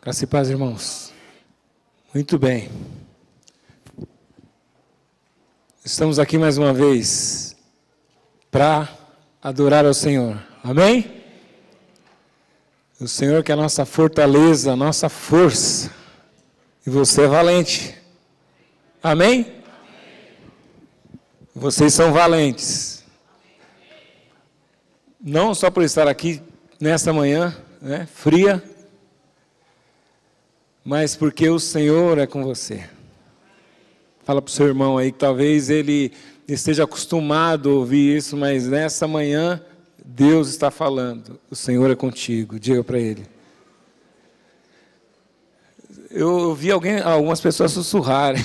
Graça e paz, irmãos. Muito bem. Estamos aqui mais uma vez para adorar ao Senhor. Amém? O Senhor que é a nossa fortaleza, a nossa força. E você é valente. Amém? Vocês são valentes. Não só por estar aqui nesta manhã, fria, mas porque o Senhor é com você. Fala para o seu irmão aí que talvez ele esteja acostumado a ouvir isso, mas nessa manhã Deus está falando. O Senhor é contigo. Diga para ele. Eu ouvi algumas pessoas sussurrarem.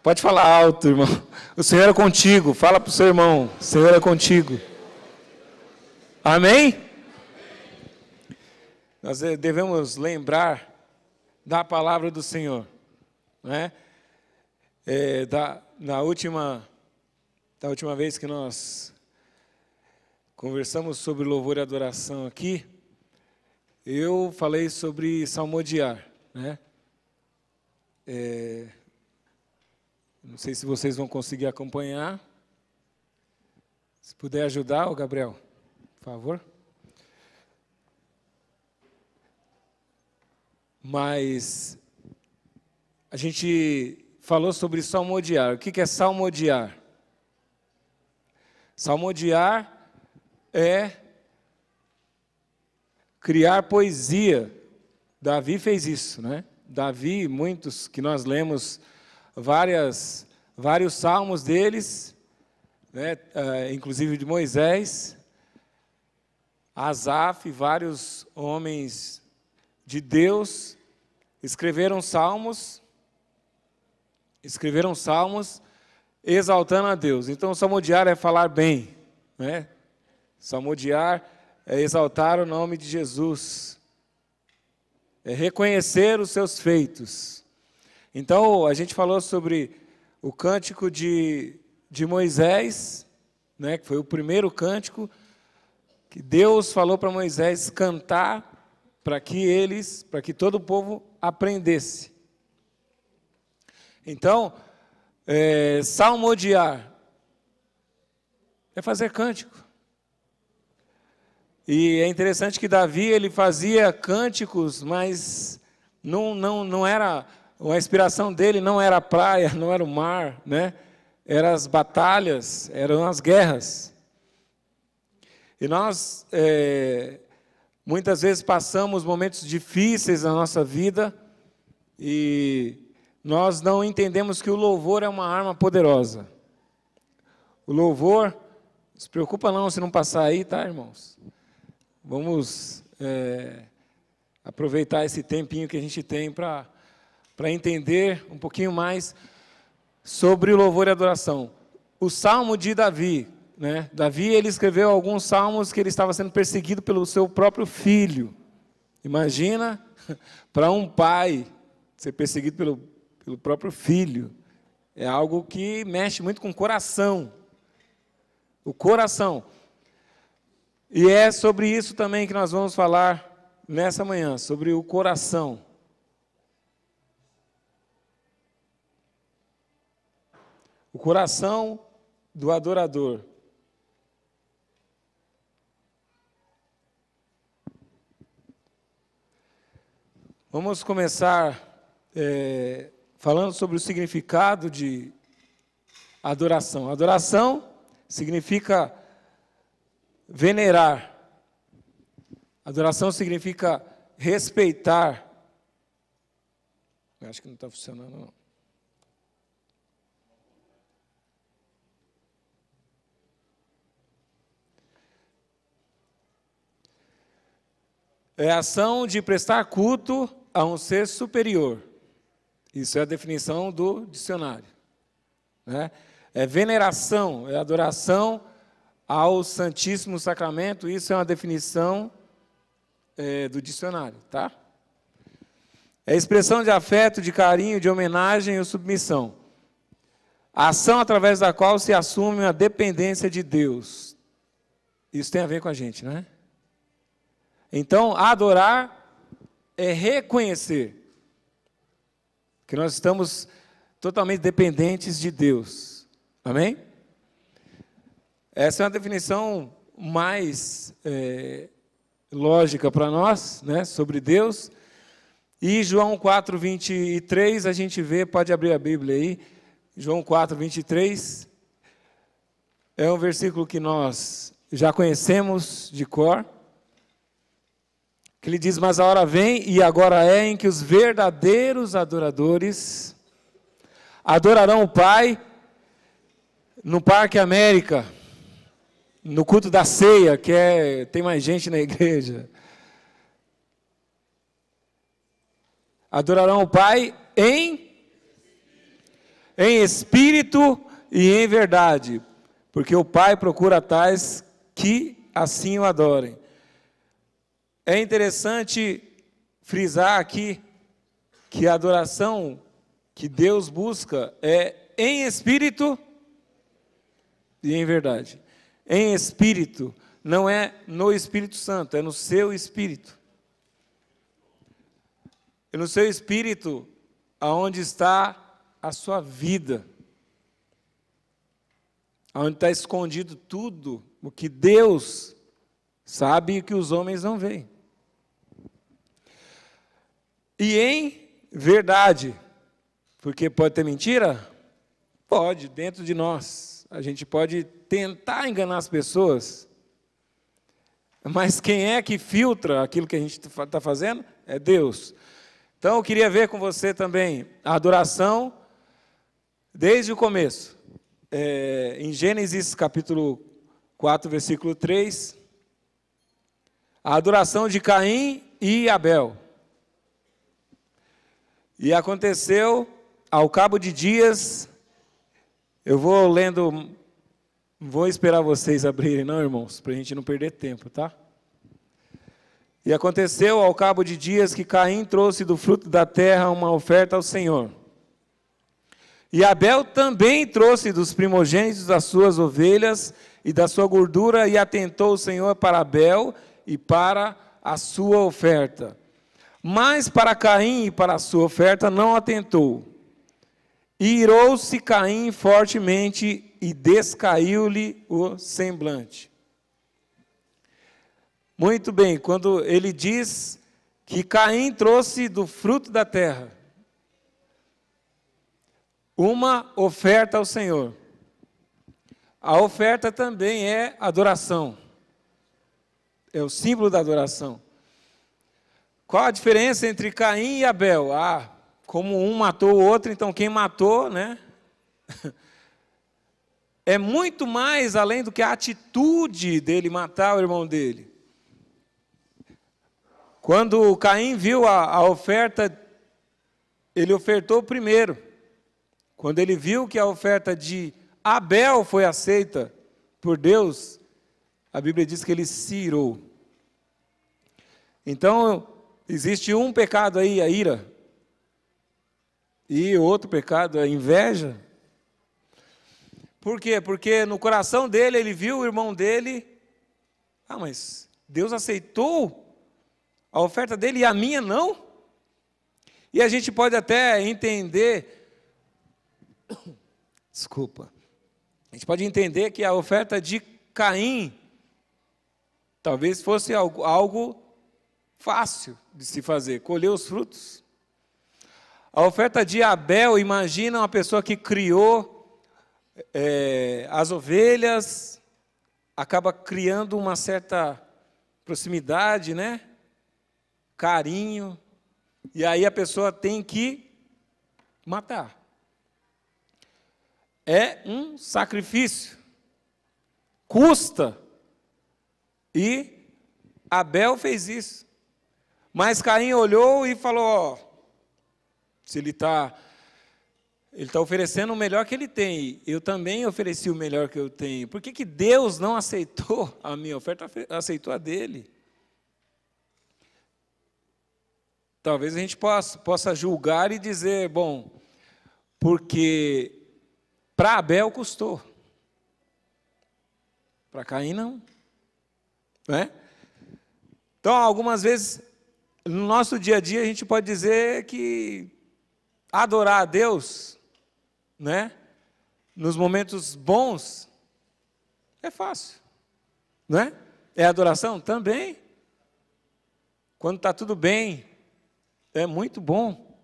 Pode falar alto, irmão. O Senhor é contigo. Fala para o seu irmão. O Senhor é contigo. Amém? Nós devemos lembrar da palavra do Senhor, né? Da última vez que nós conversamos sobre louvor e adoração aqui, eu falei sobre salmodiar, né? Não sei se vocês vão conseguir acompanhar. Se puder ajudar, ô Gabriel, por favor. Mas a gente falou sobre salmodiar. O que é salmodiar? Salmodiar é criar poesia. Davi fez isso, né? Davi, muitos que nós lemos, vários salmos deles, né? Inclusive de Moisés, Asaf, vários homens de Deus escreveram salmos exaltando a Deus. Então, salmodiar é falar bem, né? Salmodiar é exaltar o nome de Jesus, é reconhecer os seus feitos. Então, a gente falou sobre o cântico de Moisés, né? Que foi o primeiro cântico que Deus falou para Moisés cantar para que todo o povo aprendesse. Então, salmodiar é fazer cântico. E é interessante que Davi, ele fazia cânticos, mas não era, a inspiração dele não era a praia, não era o mar, né? Eram as batalhas, eram as guerras. E nós muitas vezes passamos momentos difíceis na nossa vida e nós não entendemos que o louvor é uma arma poderosa. O louvor, não se preocupa não se não passar aí, tá, irmãos? Vamos aproveitar esse tempinho que a gente tem para entender um pouquinho mais sobre o louvor e adoração. O Salmo de Davi, né? Davi, ele escreveu alguns salmos que ele estava sendo perseguido pelo seu próprio filho. Imagina para um pai ser perseguido pelo próprio filho. É algo que mexe muito com o coração. O coração. E é sobre isso também que nós vamos falar nessa manhã, sobre o coração. O coração do adorador. Vamos começar falando sobre o significado de adoração. Adoração significa venerar. Adoração significa respeitar. Eu acho que não está funcionando, não. É a ação de prestar culto a um ser superior. Isso é a definição do dicionário, né? É veneração, é adoração ao Santíssimo Sacramento. Isso é uma definição do dicionário, tá? É expressão de afeto, de carinho, de homenagem ou submissão. A ação através da qual se assume a dependência de Deus. Isso tem a ver com a gente, né? Então, adorar é reconhecer que nós estamos totalmente dependentes de Deus. Amém? Essa é uma definição mais lógica para nós, né, sobre Deus. E João 4, 23, a gente vê, pode abrir a Bíblia aí, João 4, 23, é um versículo que nós já conhecemos de cor, que ele diz: mas a hora vem e agora é em que os verdadeiros adoradores adorarão o Pai no Parque América, no culto da ceia, que tem mais gente na igreja. Adorarão o Pai em espírito e em verdade, porque o Pai procura tais que assim o adorem. É interessante frisar aqui que a adoração que Deus busca é em espírito e em verdade. Em espírito, não é no Espírito Santo, é no seu espírito. É no seu espírito aonde está a sua vida. Aonde está escondido tudo o que Deus sabe e que os homens não veem. E em verdade, porque pode ter mentira? Pode, dentro de nós. A gente pode tentar enganar as pessoas, mas quem é que filtra aquilo que a gente está fazendo? É Deus. Então eu queria ver com você também a adoração desde o começo. Em Gênesis capítulo 4, versículo 3, a adoração de Caim e Abel. E aconteceu, ao cabo de dias, eu vou lendo, vou esperar vocês abrirem, não, irmãos, para a gente não perder tempo, tá? E aconteceu, ao cabo de dias, que Caim trouxe do fruto da terra uma oferta ao Senhor. E Abel também trouxe dos primogênitos das suas ovelhas e da sua gordura, e atentou o Senhor para Abel e para a sua oferta. Mas para Caim e para a sua oferta não atentou. E irou-se Caim fortemente e descaiu-lhe o semblante. Muito bem, quando ele diz que Caim trouxe do fruto da terra uma oferta ao Senhor. A oferta também é adoração. É o símbolo da adoração. Qual a diferença entre Caim e Abel? Como um matou o outro, então quem matou, né? É muito mais além do que a atitude dele matar o irmão dele. Quando Caim viu a oferta, ele ofertou primeiro. Quando ele viu que a oferta de Abel foi aceita por Deus, a Bíblia diz que ele se irou. Então, existe um pecado aí, a ira. E outro pecado, a inveja. Por quê? Porque no coração dele, ele viu o irmão dele. Mas Deus aceitou a oferta dele e a minha não? E a gente pode até entender, desculpa, a gente pode entender que a oferta de Caim talvez fosse algo fácil de se fazer, colher os frutos. A oferta de Abel, imagina uma pessoa que criou as ovelhas, acaba criando uma certa proximidade, né? Carinho, e aí a pessoa tem que matar. É um sacrifício, custa, e Abel fez isso. Mas Caim olhou e falou, se ele está oferecendo o melhor que ele tem, eu também ofereci o melhor que eu tenho. Por que Deus não aceitou a minha oferta, aceitou a dele? Talvez a gente possa julgar e dizer, bom, porque para Abel custou, para Caim não. Não é? Então, algumas vezes, no nosso dia a dia a gente pode dizer que adorar a Deus, né, nos momentos bons, é fácil, não é? É adoração? Também. Quando está tudo bem, é muito bom.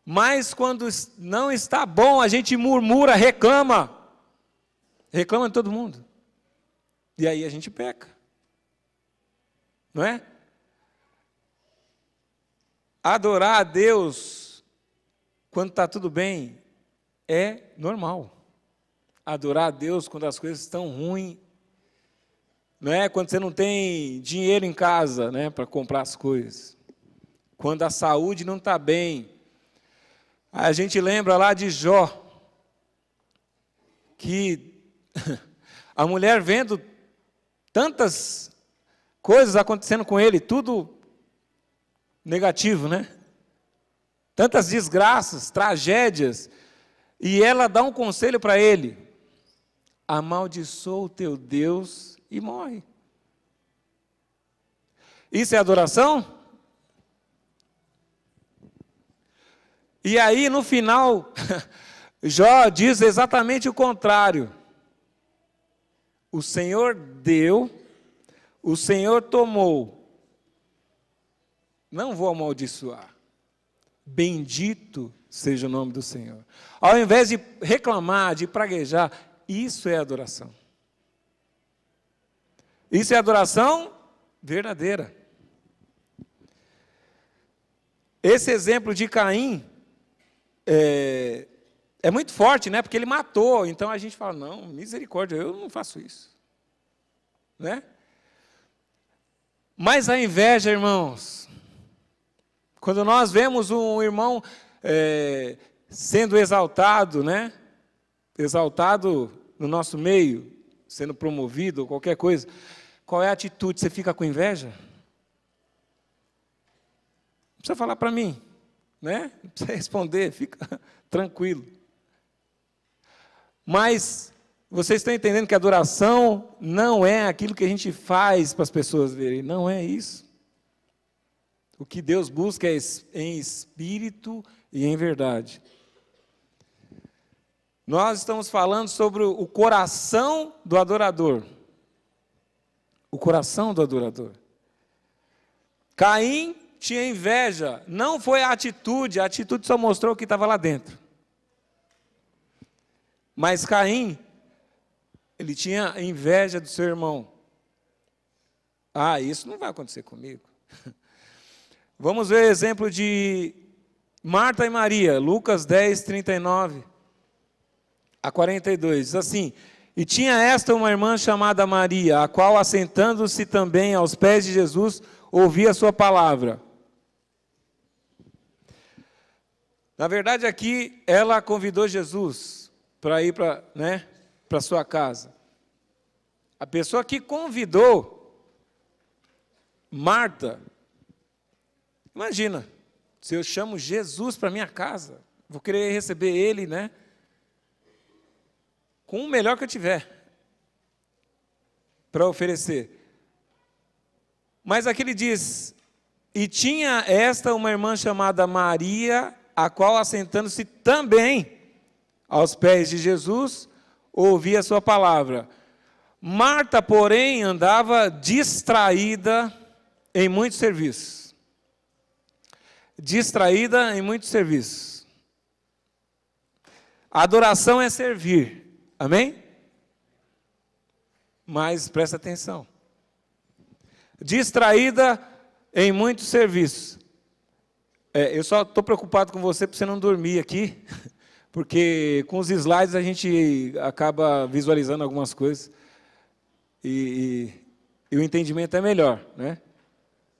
Mas quando não está bom, a gente murmura, reclama. Reclama de todo mundo. E aí a gente peca. Não é? Adorar a Deus quando está tudo bem é normal. Adorar a Deus quando as coisas estão ruins, não é? Quando você não tem dinheiro em casa, né, para comprar as coisas. Quando a saúde não está bem. A gente lembra lá de Jó, que a mulher vendo tantas coisas acontecendo com ele, tudo negativo, né? Tantas desgraças, tragédias, e ela dá um conselho para ele: amaldiçoa o teu Deus e morre. Isso é adoração? E aí, no final, Jó diz exatamente o contrário. O Senhor deu, o Senhor tomou. Não vou amaldiçoar. Bendito seja o nome do Senhor. Ao invés de reclamar, de praguejar, isso é adoração. Isso é adoração verdadeira. Esse exemplo de Caim é muito forte, né? Porque ele matou. Então a gente fala, não, misericórdia, eu não faço isso. Né? Mas a inveja, irmãos, quando nós vemos um irmão sendo exaltado, né? Exaltado no nosso meio, sendo promovido, qualquer coisa, qual é a atitude? Você fica com inveja? Não precisa falar para mim, né? Não precisa responder, fica tranquilo. Mas vocês estão entendendo que a adoração não é aquilo que a gente faz para as pessoas verem, não é isso. O que Deus busca é em espírito e em verdade. Nós estamos falando sobre o coração do adorador. O coração do adorador. Caim tinha inveja, não foi a atitude só mostrou o que estava lá dentro. Mas Caim, ele tinha inveja do seu irmão. Ah, isso não vai acontecer comigo. Vamos ver o exemplo de Marta e Maria, Lucas 10, 39 a 42. Diz assim: e tinha esta uma irmã chamada Maria, a qual, assentando-se também aos pés de Jesus, ouvia a sua palavra. Na verdade, aqui, ela convidou Jesus para ir para sua casa. A pessoa que convidou Marta, imagina, se eu chamo Jesus para minha casa, vou querer receber ele, né? Com o melhor que eu tiver para oferecer. Mas aqui ele diz: e tinha esta uma irmã chamada Maria, a qual, assentando-se também aos pés de Jesus, ouvia a sua palavra. Marta, porém, andava distraída em muitos serviços. Distraída em muitos serviços. A adoração é servir. Amém? Mas presta atenção. Distraída em muitos serviços. Eu só estou preocupado com você para você não dormir aqui, porque com os slides a gente acaba visualizando algumas coisas e o entendimento é melhor, né?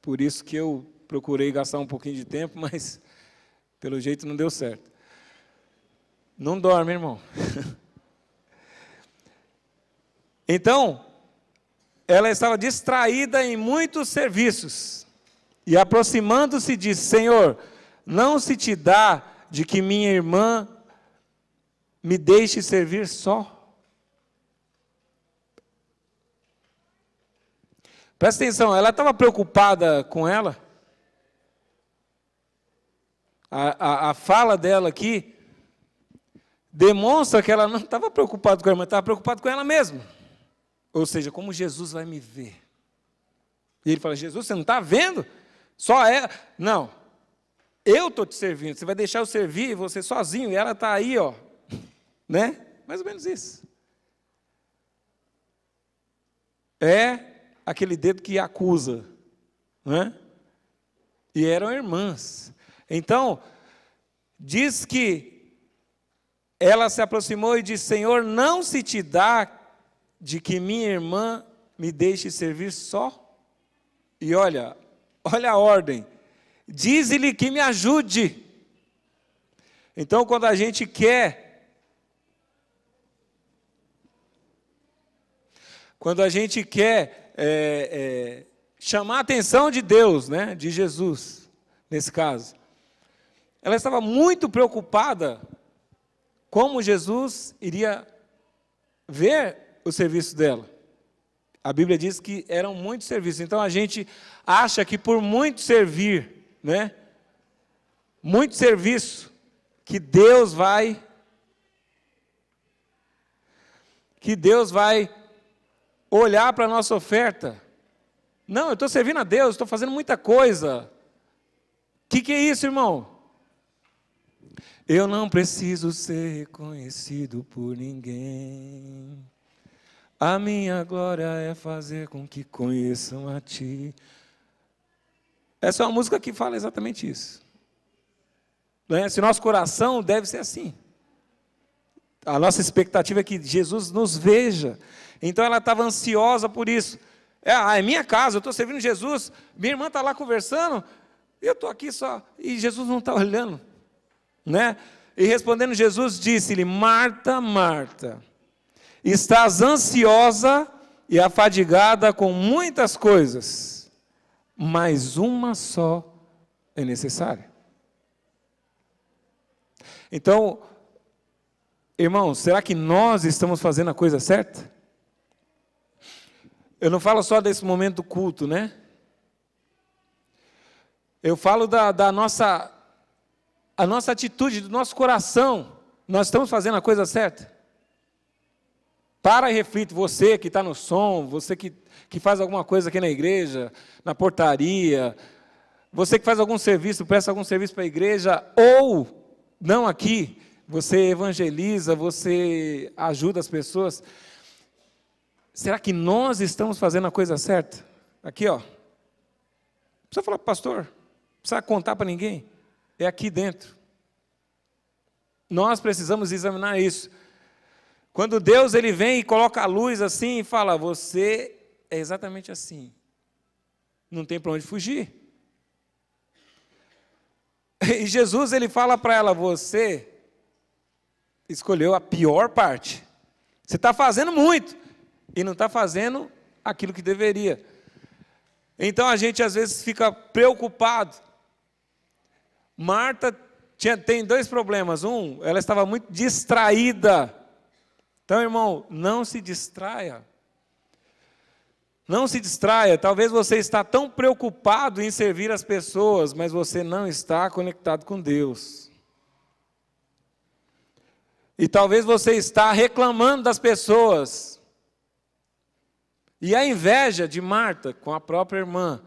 Por isso que eu procurei gastar um pouquinho de tempo, mas pelo jeito não deu certo. Não dorme, irmão. Então, ela estava distraída em muitos serviços, e aproximando-se disse: Senhor, não se te dá de que minha irmã me deixe servir só? Presta atenção, ela estava preocupada com ela? a fala dela aqui demonstra que ela não estava preocupada com a irmã, estava preocupada com ela mesma. Ou seja, como Jesus vai me ver? E ele fala, Jesus, você não está vendo? Só ela. Não, eu estou te servindo, você vai deixar eu servir você sozinho, e ela está aí, ó, né? Mais ou menos isso. É aquele dedo que acusa, né? E eram irmãs. Então, diz que ela se aproximou e disse, Senhor, não se te dá de que minha irmã me deixe servir só? E olha a ordem, diz-lhe que me ajude. Então, quando a gente quer chamar a atenção de Deus, né, de Jesus, nesse caso, ela estava muito preocupada como Jesus iria ver o serviço dela. A Bíblia diz que eram muitos serviços. Então a gente acha que por muito servir, né, muito serviço, que Deus vai olhar para a nossa oferta. Não, eu estou servindo a Deus, estou fazendo muita coisa. O que é isso, irmão? Eu não preciso ser reconhecido por ninguém. A minha glória é fazer com que conheçam a Ti. Essa é uma música que fala exatamente isso. Né? Se nosso coração deve ser assim. A nossa expectativa é que Jesus nos veja. Então ela estava ansiosa por isso. É minha casa, eu estou servindo Jesus, minha irmã está lá conversando, eu estou aqui só, e Jesus não está olhando. Né? E respondendo Jesus, disse-lhe, Marta, Marta, estás ansiosa e afadigada com muitas coisas, mas uma só é necessária. Então, irmãos, será que nós estamos fazendo a coisa certa? Eu não falo só desse momento do culto, né? Eu falo da nossa atitude, do nosso coração. Nós estamos fazendo a coisa certa? Para e reflita, você que está no som, você que faz alguma coisa aqui na igreja, na portaria, você que faz algum serviço, presta algum serviço para a igreja, ou não aqui, você evangeliza, você ajuda as pessoas. Será que nós estamos fazendo a coisa certa? Aqui, ó. Não precisa falar para o pastor, não precisa contar para ninguém. É aqui dentro. Nós precisamos examinar isso. Quando Deus ele vem e coloca a luz assim e fala, você é exatamente assim. Não tem para onde fugir. E Jesus ele fala para ela, você escolheu a pior parte. Você está fazendo muito e não está fazendo aquilo que deveria. Então a gente às vezes fica preocupado. Marta tem dois problemas. Um, ela estava muito distraída. Então, irmão, não se distraia. Não se distraia. Talvez você está tão preocupado em servir as pessoas, mas você não está conectado com Deus. E talvez você está reclamando das pessoas. E a inveja de Marta com a própria irmã,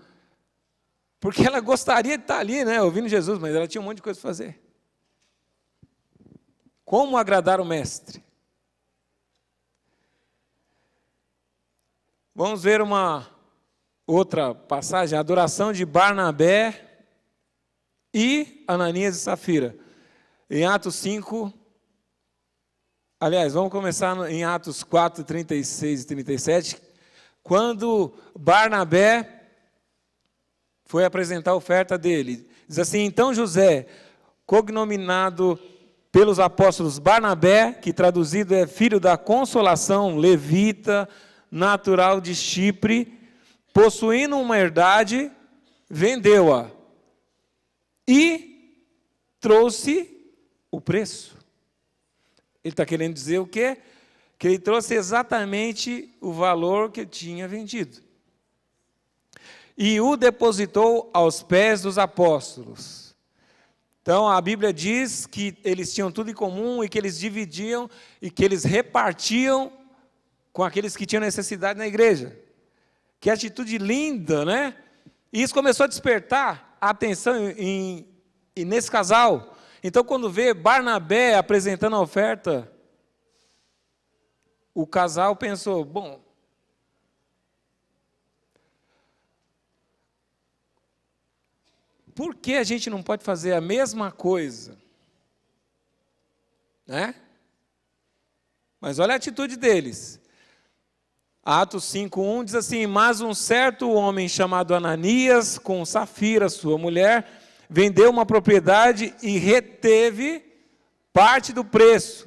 porque ela gostaria de estar ali, né, ouvindo Jesus, mas ela tinha um monte de coisa para fazer. Como agradar o mestre? Vamos ver uma outra passagem, a adoração de Barnabé e Ananias e Safira. Em Atos 5, aliás, vamos começar em Atos 4, 36 e 37, quando Barnabé foi apresentar a oferta dele. Diz assim, então José, cognominado pelos apóstolos Barnabé, que traduzido é filho da consolação, levita, natural de Chipre, possuindo uma herdade, vendeu-a e trouxe o preço. Ele está querendo dizer o quê? Que ele trouxe exatamente o valor que tinha vendido. E o depositou aos pés dos apóstolos. Então, a Bíblia diz que eles tinham tudo em comum e que eles dividiam e que eles repartiam com aqueles que tinham necessidade na igreja. Que atitude linda, né? E isso começou a despertar a atenção nesse casal. Então, quando vê Barnabé apresentando a oferta, o casal pensou, bom, por que a gente não pode fazer a mesma coisa? Né? Mas olha a atitude deles. Atos 5:1 diz assim: mas um certo homem chamado Ananias, com Safira, sua mulher, vendeu uma propriedade e reteve parte do preço,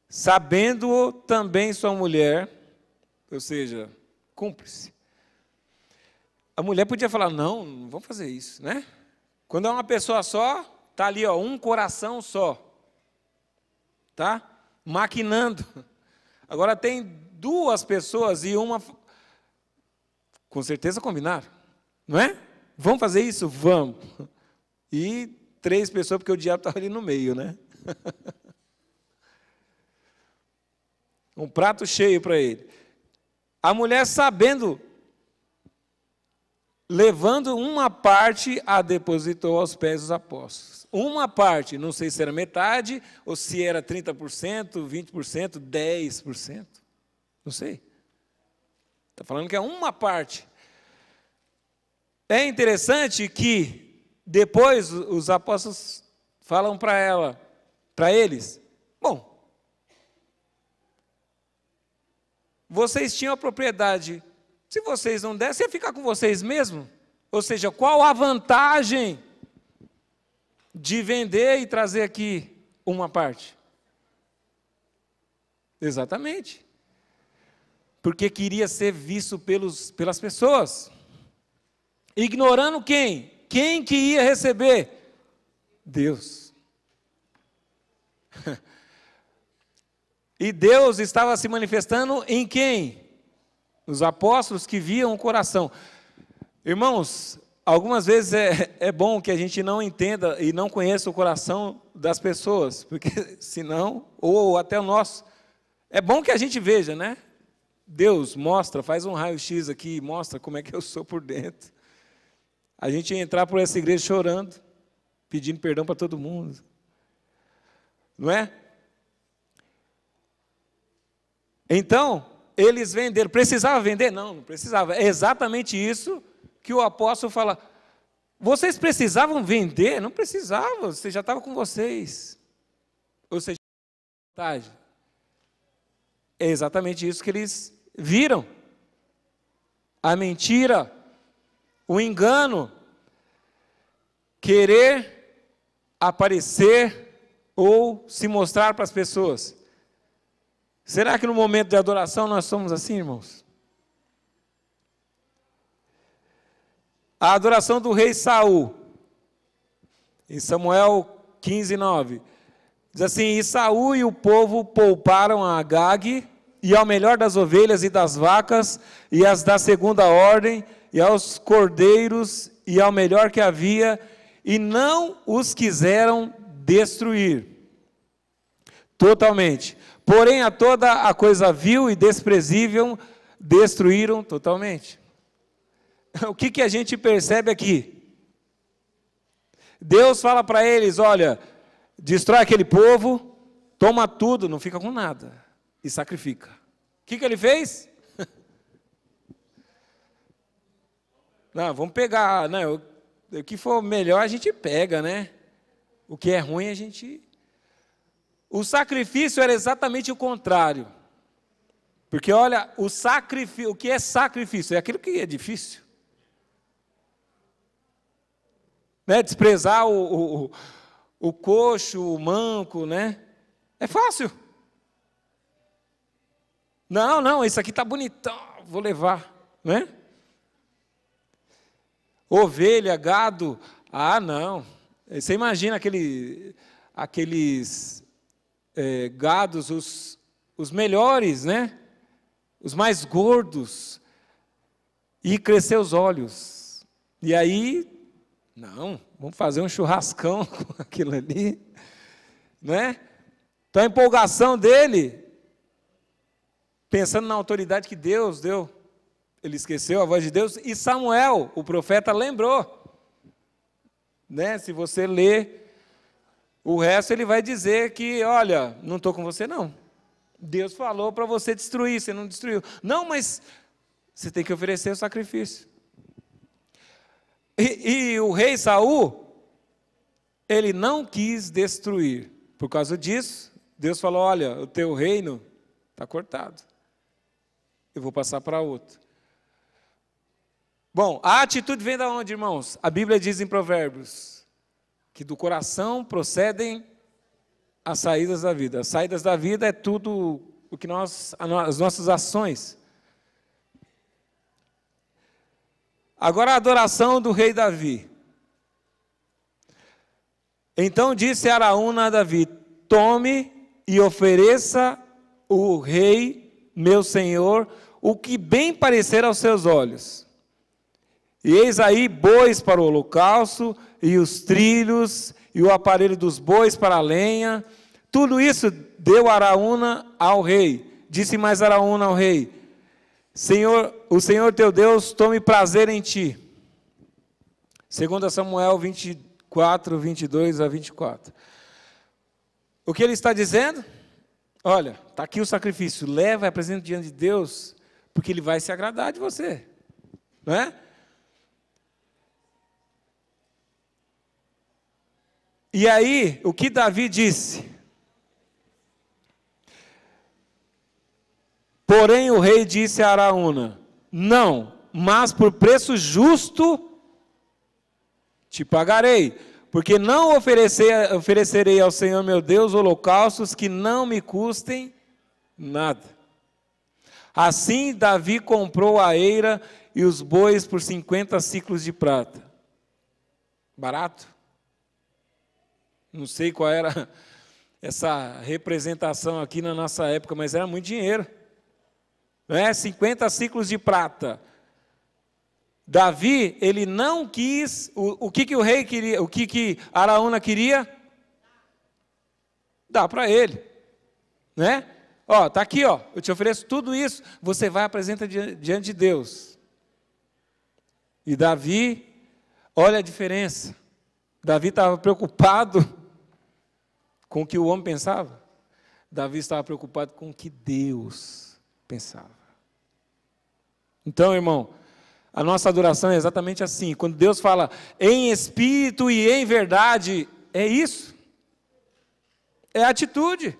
sabendo-o também sua mulher, ou seja, cúmplice. A mulher podia falar, não vamos fazer isso, né? Quando é uma pessoa só, está ali, ó, um coração só, tá? Maquinando. Agora tem duas pessoas e uma, com certeza combinaram, não é? Vamos fazer isso? Vamos. E 3 pessoas, porque o diabo estava ali no meio, né? Um prato cheio para ele. A mulher, sabendo, levando uma parte, a depositou aos pés dos apóstolos. Uma parte, não sei se era metade, ou se era 30%, 20%, 10%. Não sei. Está falando que é uma parte. É interessante que depois os apóstolos falam para eles, bom, vocês tinham a propriedade. Se vocês não dessem, ia ficar com vocês mesmo? Ou seja, qual a vantagem de vender e trazer aqui uma parte? Exatamente. Porque queria ser visto pelas pessoas. Ignorando quem? Quem que ia receber? Deus. E Deus estava se manifestando em quem? Os apóstolos que viam o coração. Irmãos, algumas vezes é bom que a gente não entenda e não conheça o coração das pessoas, porque senão, ou até o nosso, é bom que a gente veja, né? Deus mostra, faz um raio-x aqui, mostra como é que eu sou por dentro. A gente ia entrar por essa igreja chorando, pedindo perdão para todo mundo. Não é? Então, eles venderam. Precisava vender? Não, não precisava. É exatamente isso que o apóstolo fala. Vocês precisavam vender? Não precisava, você já estava com vocês. Ou seja, é exatamente isso que eles viram. A mentira, o engano, querer aparecer ou se mostrar para as pessoas. Será que no momento de adoração nós somos assim, irmãos? A adoração do rei Saul, em Samuel 15:9, diz assim: e Saul e o povo pouparam a Agag, e ao melhor das ovelhas e das vacas, e as da segunda ordem, e aos cordeiros, e ao melhor que havia, e não os quiseram destruir totalmente. Porém, a toda a coisa vil e desprezível destruíram totalmente. O que a gente percebe aqui? Deus fala para eles, olha, destrói aquele povo, toma tudo, não fica com nada, e sacrifica. O que ele fez? Não, vamos pegar, não, o que for melhor a gente pega, né? O que é ruim a gente... O sacrifício era exatamente o contrário. Porque, olha, o que é sacrifício? É aquilo que é difícil. Né? Desprezar o coxo, o manco, né? É fácil. Não, isso aqui está bonitão, vou levar, né? Ovelha, gado, não. Você imagina aqueles gados, os melhores, né? Os mais gordos, e crescer os olhos. E aí, Não, vamos fazer um churrascão com aquilo ali, né? Então a empolgação dele, pensando na autoridade que Deus deu, ele esqueceu a voz de Deus, e Samuel, o profeta, lembrou, né? Se você ler o resto, ele vai dizer que, olha, não estou com você não, Deus falou para você destruir, você não destruiu. Não, mas você tem que oferecer o sacrifício. E o rei Saul, ele não quis destruir. Por causa disso, Deus falou, olha, o teu reino está cortado. Eu vou passar para outro. Bom, a atitude vem de onde, irmãos? A Bíblia diz em Provérbios que do coração procedem as saídas da vida. As saídas da vida é tudo o que as nossas ações. Agora a adoração do rei Davi. Então disse Araúna a Davi, tome e ofereça o rei, meu senhor, o que bem parecer aos seus olhos. E eis aí bois para o holocausto, e os trilhos, e o aparelho dos bois para a lenha. Tudo isso deu Araúna ao rei. Disse mais Araúna ao rei, Senhor, o Senhor teu Deus tome prazer em ti. 2 Samuel 24, 22 a 24. O que ele está dizendo? Olha, está aqui o sacrifício, leva e apresenta diante de Deus, porque Ele vai se agradar de você. Não é? E aí, o que Davi disse? Porém o rei disse a Araúna, não, mas por preço justo te pagarei, porque não oferecerei ao Senhor meu Deus holocaustos que não me custem nada. Assim Davi comprou a eira e os bois por 50 siclos de prata. Barato? Não sei qual era essa representação aqui na nossa época, mas era muito dinheiro. 50 ciclos de prata. Davi, ele não quis, o que o rei queria, o que Araúna queria? Dá para ele, né? Ó, tá aqui, ó, eu te ofereço tudo isso, você vai apresentar diante de Deus. E Davi, olha a diferença. Davi estava preocupado com o que o homem pensava. Davi estava preocupado com o que Deus pensava. Então, irmão, a nossa adoração é exatamente assim. Quando Deus fala em espírito e em verdade, é isso. É atitude.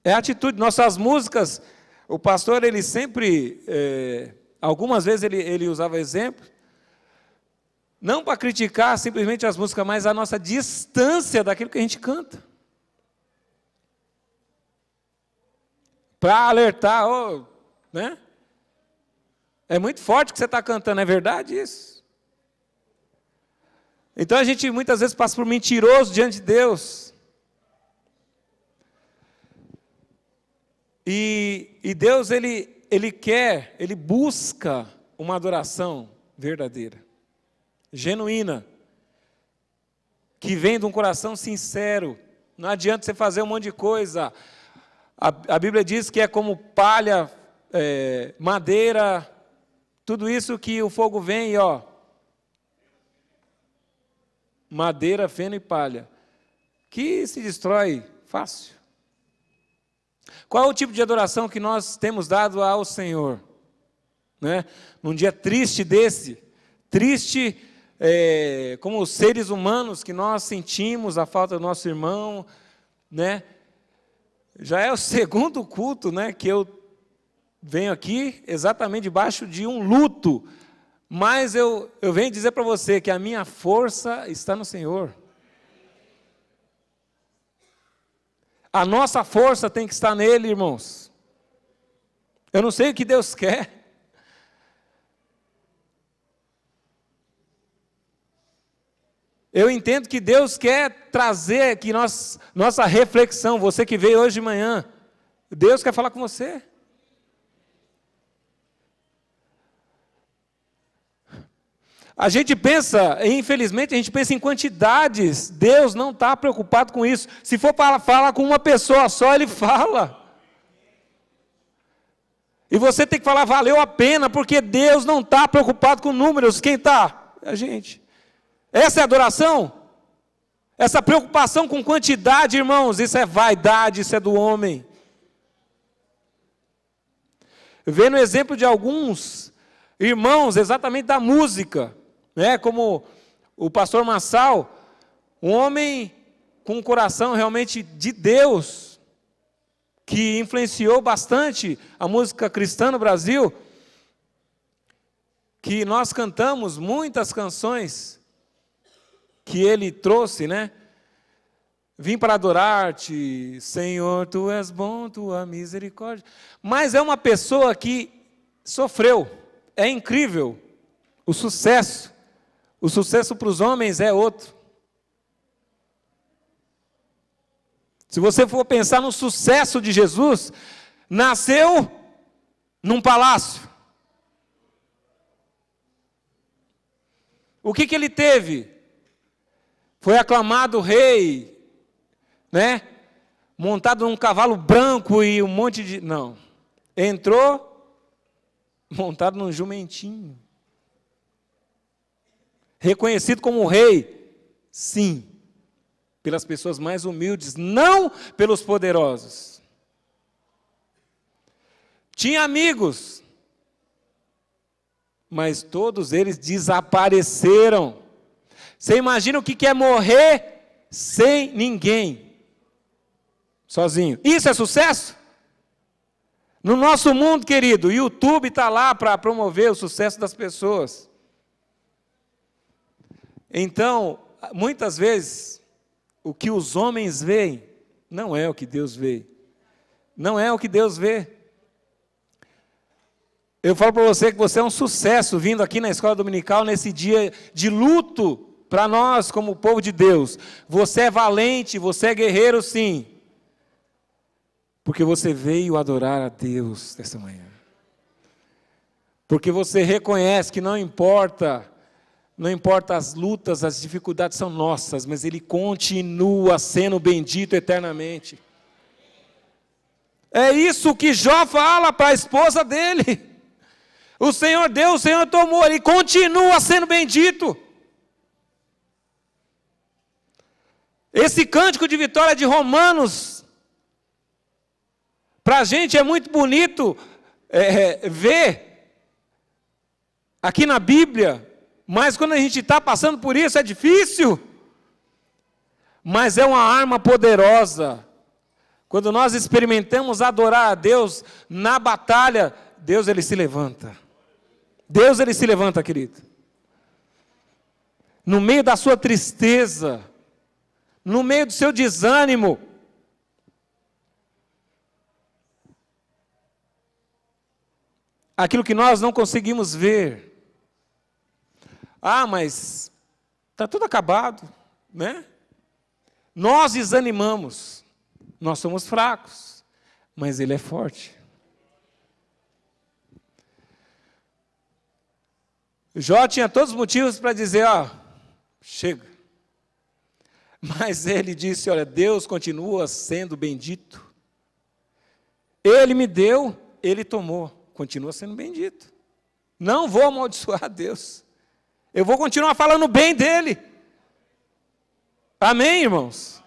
É atitude. Nossas músicas, o pastor, ele sempre, algumas vezes ele usava exemplo, não para criticar simplesmente as músicas, mas a nossa distância daquilo que a gente canta. Para alertar, né? É muito forte o que você está cantando, é verdade isso? Então a gente muitas vezes passa por mentiroso diante de Deus. E Deus, ele quer, ele busca uma adoração verdadeira, genuína, que vem de um coração sincero. Não adianta você fazer um monte de coisa. A Bíblia diz que é como palha, madeira, tudo isso que o fogo vem e madeira, feno e palha, que se destrói fácil. Qual é o tipo de adoração que nós temos dado ao Senhor? Né? Num dia triste desse, triste como os seres humanos que nós sentimos a falta do nosso irmão, né? Já é o segundo culto, né, que eu venho aqui exatamente debaixo de um luto, mas eu venho dizer para você que a minha força está no Senhor. A nossa força tem que estar nele, irmãos. Eu não sei o que Deus quer. Eu entendo que Deus quer trazer aqui nossa reflexão, você que veio hoje de manhã, Deus quer falar com você. A gente pensa, infelizmente, a gente pensa em quantidades. Deus não está preocupado com isso. Se for para falar com uma pessoa só, Ele fala. E você tem que falar, valeu a pena, porque Deus não está preocupado com números. Quem está? A gente. Essa é adoração? Essa preocupação com quantidade, irmãos, isso é vaidade, isso é do homem. Vendo o exemplo de alguns irmãos, exatamente da música, né? Como o pastor Massal, um homem com um coração realmente de Deus, que influenciou bastante a música cristã no Brasil, que nós cantamos muitas canções que ele trouxe, né? Vim para adorar-te, Senhor, Tu és bom, Tua misericórdia. Mas é uma pessoa que sofreu. É incrível o sucesso. O sucesso para os homens é outro. Se você for pensar no sucesso de Jesus, nasceu num palácio. O que ele teve? Foi aclamado rei, né? Montado num cavalo branco e um monte de... Não. Entrou montado num jumentinho. Reconhecido como rei, sim, pelas pessoas mais humildes, não pelos poderosos. Tinha amigos, mas todos eles desapareceram. Você imagina o que é morrer sem ninguém, sozinho? Isso é sucesso? No nosso mundo, querido, o YouTube está lá para promover o sucesso das pessoas. Então, muitas vezes, o que os homens veem, não é o que Deus vê. Não é o que Deus vê. Eu falo para você que você é um sucesso vindo aqui na escola dominical nesse dia de luto para nós como povo de Deus. Você é valente, você é guerreiro sim. Porque você veio adorar a Deus nessa manhã. Porque você reconhece que não importa as lutas, as dificuldades são nossas, mas Ele continua sendo bendito eternamente. É isso que Jó fala para a esposa dele. O Senhor deu, o Senhor tomou, Ele continua sendo bendito. Esse cântico de vitória de Romanos, para a gente é muito bonito ver aqui na Bíblia, mas quando a gente está passando por isso é difícil. Mas é uma arma poderosa. Quando nós experimentamos adorar a Deus na batalha, Deus Ele se levanta. Deus Ele se levanta, querido. No meio da sua tristeza, no meio do seu desânimo, aquilo que nós não conseguimos ver. Ah, mas está tudo acabado, né? Nós desanimamos, nós somos fracos, mas Ele é forte. Jó tinha todos os motivos para dizer, chega. Mas ele disse, olha, Deus continua sendo bendito. Ele me deu, Ele tomou, continua sendo bendito. Não vou amaldiçoar Deus. Eu vou continuar falando bem dEle. Amém, irmãos?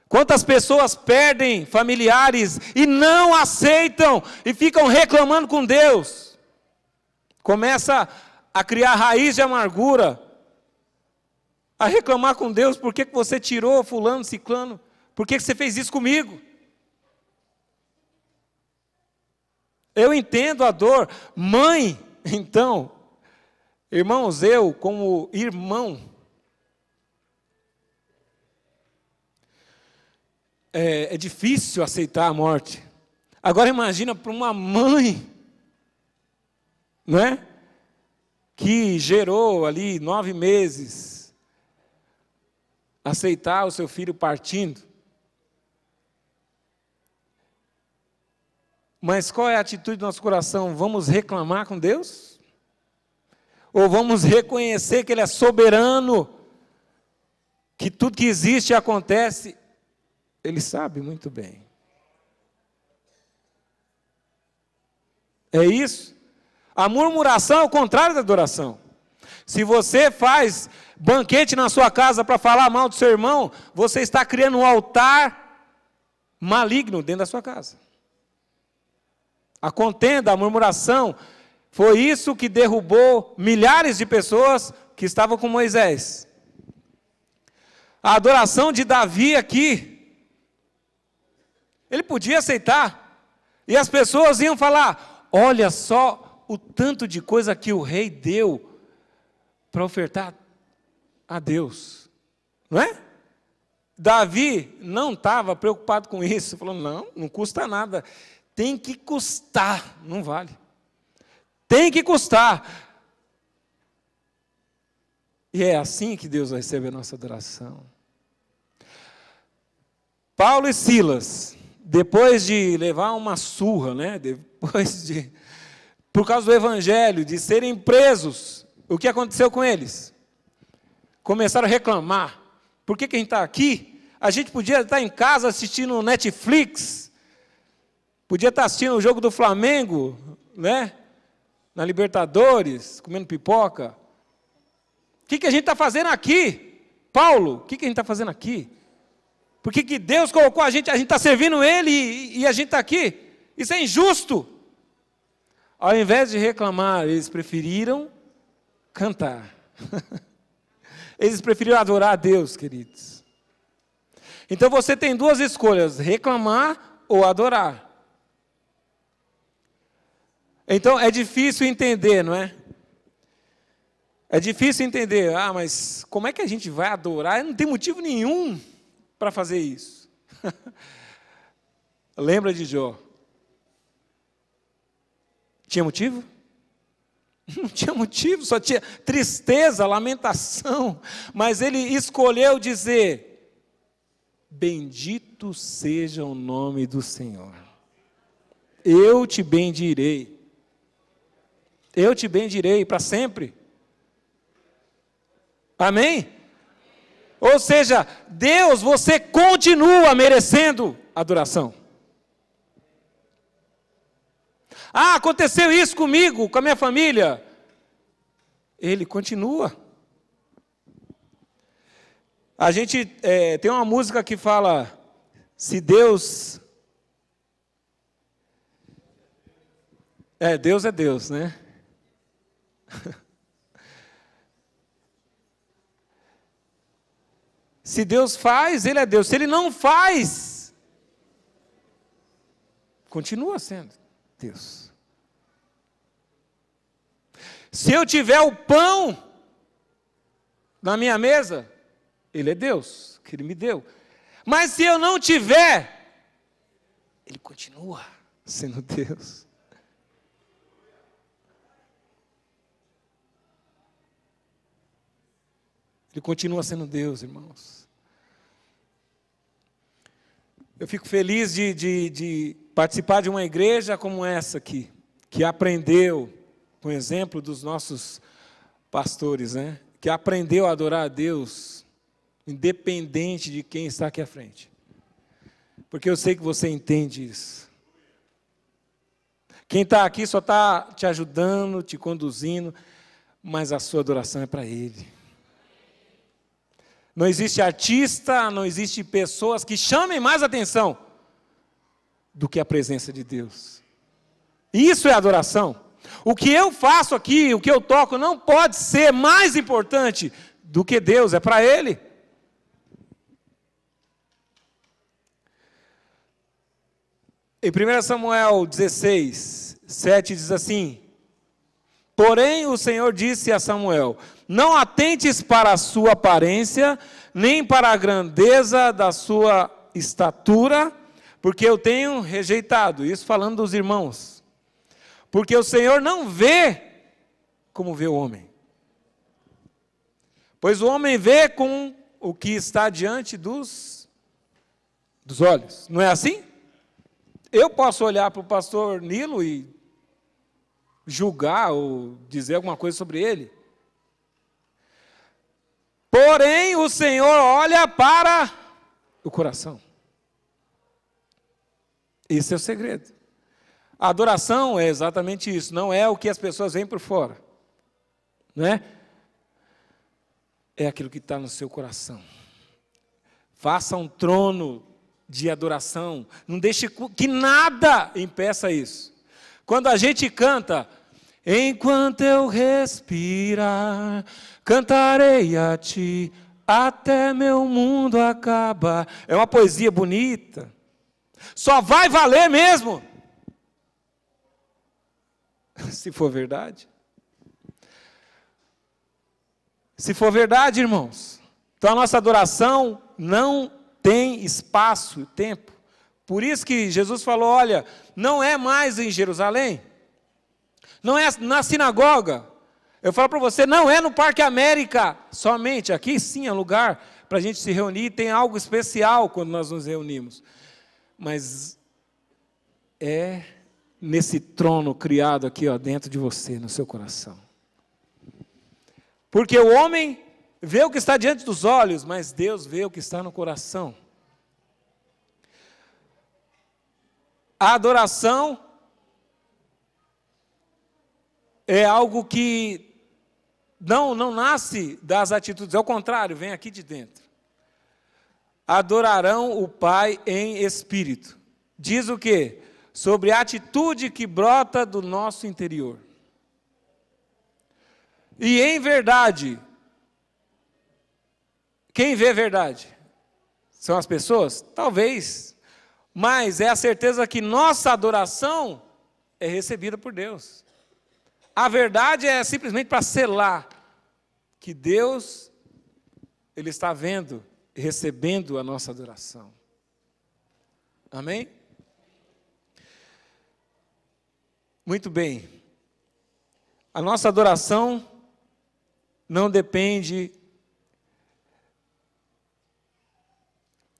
Quantas pessoas perdem familiares e não aceitam e ficam reclamando com Deus? Começa a criar raiz de amargura, a reclamar com Deus, por que você tirou fulano, ciclano? Por que você fez isso comigo? Eu entendo a dor. Mãe, então, irmãos, eu como irmão, é difícil aceitar a morte. Agora imagina para uma mãe, não é? Que gerou ali 9 meses, aceitar o seu filho partindo. Mas qual é a atitude do nosso coração? Vamos reclamar com Deus? Ou vamos reconhecer que Ele é soberano, que tudo que existe e acontece, Ele sabe muito bem. É isso. A murmuração é o contrário da adoração. Se você faz banquete na sua casa para falar mal do seu irmão, você está criando um altar maligno dentro da sua casa. A contenda, a murmuração, foi isso que derrubou milhares de pessoas que estavam com Moisés. A adoração de Davi aqui, ele podia aceitar, e as pessoas iam falar: olha só o tanto de coisa que o rei deu para ofertar a Deus, não é? Davi não estava preocupado com isso, falou: não custa nada, tem que custar, não vale, tem que custar. E é assim que Deus vai receber a nossa adoração. Paulo e Silas, depois de levar uma surra, por causa do evangelho, de serem presos, o que aconteceu com eles? Começaram a reclamar: por que a gente está aqui? A gente podia estar em casa assistindo Netflix, podia estar assistindo o jogo do Flamengo, né? Na Libertadores, comendo pipoca. O que a gente está fazendo aqui? Paulo, o que a gente está fazendo aqui? Por que Deus colocou a gente está servindo Ele e a gente está aqui? Isso é injusto. Ao invés de reclamar, eles preferiram cantar. Eles preferiram adorar a Deus, queridos. Então você tem duas escolhas: reclamar ou adorar. Então é difícil entender, não é? É difícil entender. Mas como é que a gente vai adorar? Não tem motivo nenhum para fazer isso. Lembra de Jó? Tinha motivo? Não tinha motivo, só tinha tristeza, lamentação. Mas ele escolheu dizer: bendito seja o nome do Senhor. Eu te bendirei. Eu te bendirei para sempre. Amém? Ou seja, Deus, você continua merecendo adoração. Aconteceu isso comigo, com a minha família. Ele continua. A gente tem uma música que fala: se Deus... Deus é Deus, né? Se Deus faz, Ele é Deus. Se Ele não faz, continua sendo Deus. Se eu tiver o pão na minha mesa, Ele é Deus, que Ele me deu. Mas se eu não tiver, Ele continua sendo Deus. Ele continua sendo Deus, irmãos. Eu fico feliz de participar de uma igreja como essa aqui, que aprendeu, com o exemplo dos nossos pastores, né? Que aprendeu a adorar a Deus, independente de quem está aqui à frente. Porque eu sei que você entende isso. Quem está aqui só está te ajudando, te conduzindo, mas a sua adoração é para Ele. Não existe artista, não existe pessoas que chamem mais atenção do que a presença de Deus. Isso é adoração. O que eu faço aqui, o que eu toco, não pode ser mais importante do que Deus, é para Ele. Em 1 Samuel 16, 7 diz assim: porém o Senhor disse a Samuel: não atentes para a sua aparência, nem para a grandeza da sua estatura, porque eu tenho rejeitado. Isso falando dos irmãos. Porque o Senhor não vê como vê o homem. Pois o homem vê com o que está diante dos olhos. Não é assim? Eu posso olhar para o pastor Nilo e julgar ou dizer alguma coisa sobre ele. Porém, o Senhor olha para o coração. Esse é o segredo. A adoração é exatamente isso, não é o que as pessoas veem por fora, né? É aquilo que está no seu coração. Faça um trono de adoração, não deixe que nada impeça isso. Quando a gente canta, enquanto eu respirar, cantarei a ti, até meu mundo acaba. É uma poesia bonita, só vai valer mesmo se for verdade. Se for verdade, irmãos, então a nossa adoração não tem espaço e tempo. Por isso que Jesus falou, olha, não é mais em Jerusalém, não é na sinagoga. Eu falo para você, não é no Parque América somente. Aqui sim é lugar para a gente se reunir, tem algo especial quando nós nos reunimos. Mas é nesse trono criado aqui, ó, dentro de você, no seu coração. Porque o homem vê o que está diante dos olhos, mas Deus vê o que está no coração. A adoração é algo que não nasce das atitudes, ao contrário, vem aqui de dentro. Adorarão o Pai em espírito. Diz o quê? Sobre a atitude que brota do nosso interior. E em verdade, quem vê verdade? São as pessoas? Talvez, mas é a certeza que nossa adoração é recebida por Deus. A verdade é simplesmente para selar que Deus, Ele está vendo, recebendo a nossa adoração. Amém? Muito bem. A nossa adoração não depende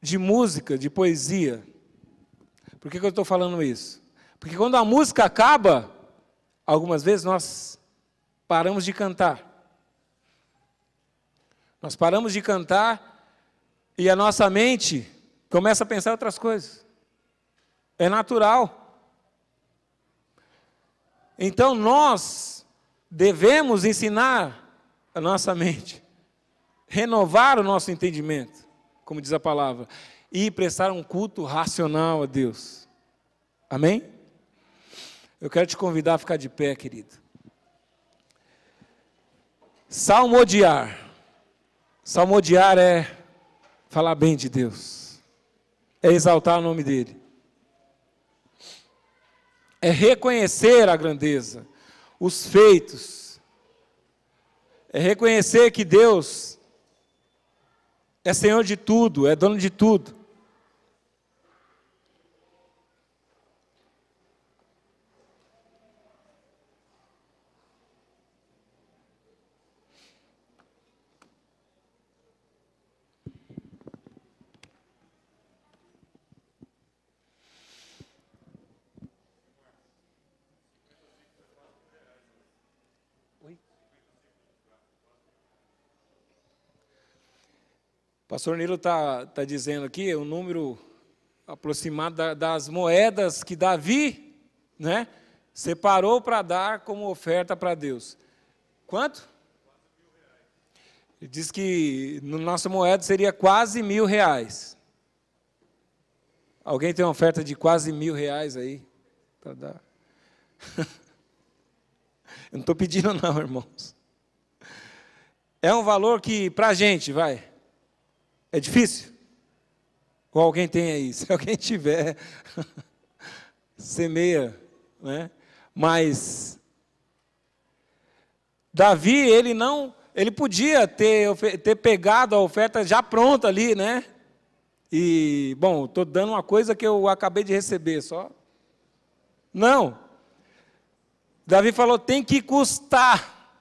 de música, de poesia. Por que eu estou falando isso? Porque quando a música acaba, algumas vezes nós paramos de cantar. Nós paramos de cantar e a nossa mente começa a pensar outras coisas. É natural. Então nós devemos ensinar a nossa mente, renovar o nosso entendimento, como diz a palavra, e prestar um culto racional a Deus. Amém? Eu quero te convidar a ficar de pé, querido. Salmodiar. Salmodiar é falar bem de Deus. É exaltar o nome dEle. É reconhecer a grandeza, os feitos. É reconhecer que Deus é Senhor de tudo, é dono de tudo. O pastor Nilo está dizendo aqui o número aproximado das moedas que Davi, né, separou para dar como oferta para Deus. Quanto? Ele diz que na nossa moeda seria quase R$1.000. Alguém tem uma oferta de quase R$1.000 aí para dar? Eu não estou pedindo não, irmãos. É um valor que, para a gente, é difícil? Ou alguém tem aí? Se alguém tiver, semeia, né? Mas Davi, ele podia ter pegado a oferta já pronta ali, né? E, bom, estou dando uma coisa que eu acabei de receber só. Não. Davi falou, tem que custar.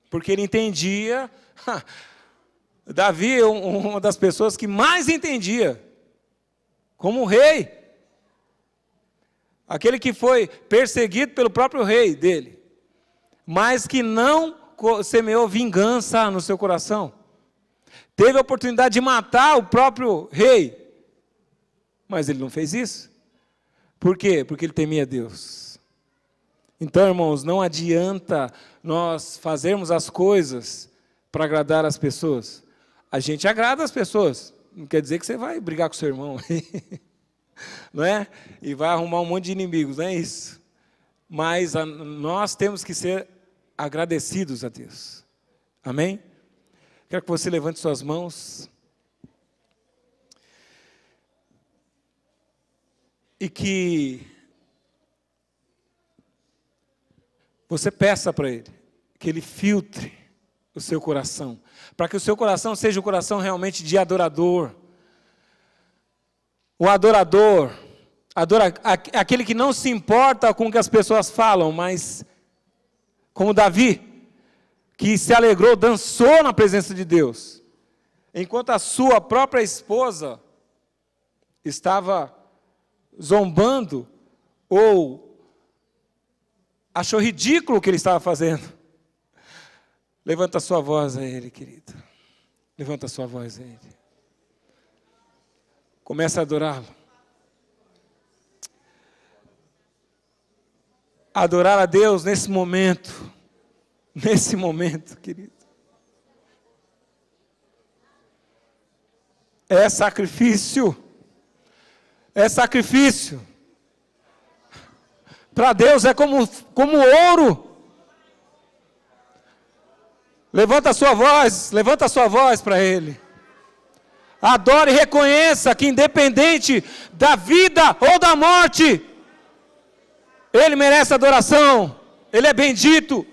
Porque ele entendia... Davi é uma das pessoas que mais entendia, como rei, aquele que foi perseguido pelo próprio rei dele, mas que não semeou vingança no seu coração. Teve a oportunidade de matar o próprio rei, mas ele não fez isso. Por quê? Porque ele temia Deus. Então, irmãos, não adianta nós fazermos as coisas para agradar as pessoas. A gente agrada as pessoas, não quer dizer que você vai brigar com seu irmão, não é? E vai arrumar um monte de inimigos, não é isso. Mas nós temos que ser agradecidos a Deus. Amém? Quero que você levante suas mãos. E que você peça para Ele, que Ele filtre o seu coração, para que o seu coração seja um coração realmente de adorador. O adorador, aquele que não se importa com o que as pessoas falam, mas como Davi, que se alegrou, dançou na presença de Deus, enquanto a sua própria esposa estava zombando, ou achou ridículo o que ele estava fazendo. Levanta a sua voz a Ele, querido. Levanta a sua voz a Ele. Começa a adorá-lo. Adorar a Deus nesse momento, querido. É sacrifício. É sacrifício. Para Deus é como ouro. Levanta a sua voz para Ele. Adore e reconheça que independente da vida ou da morte, Ele merece adoração. Ele é bendito.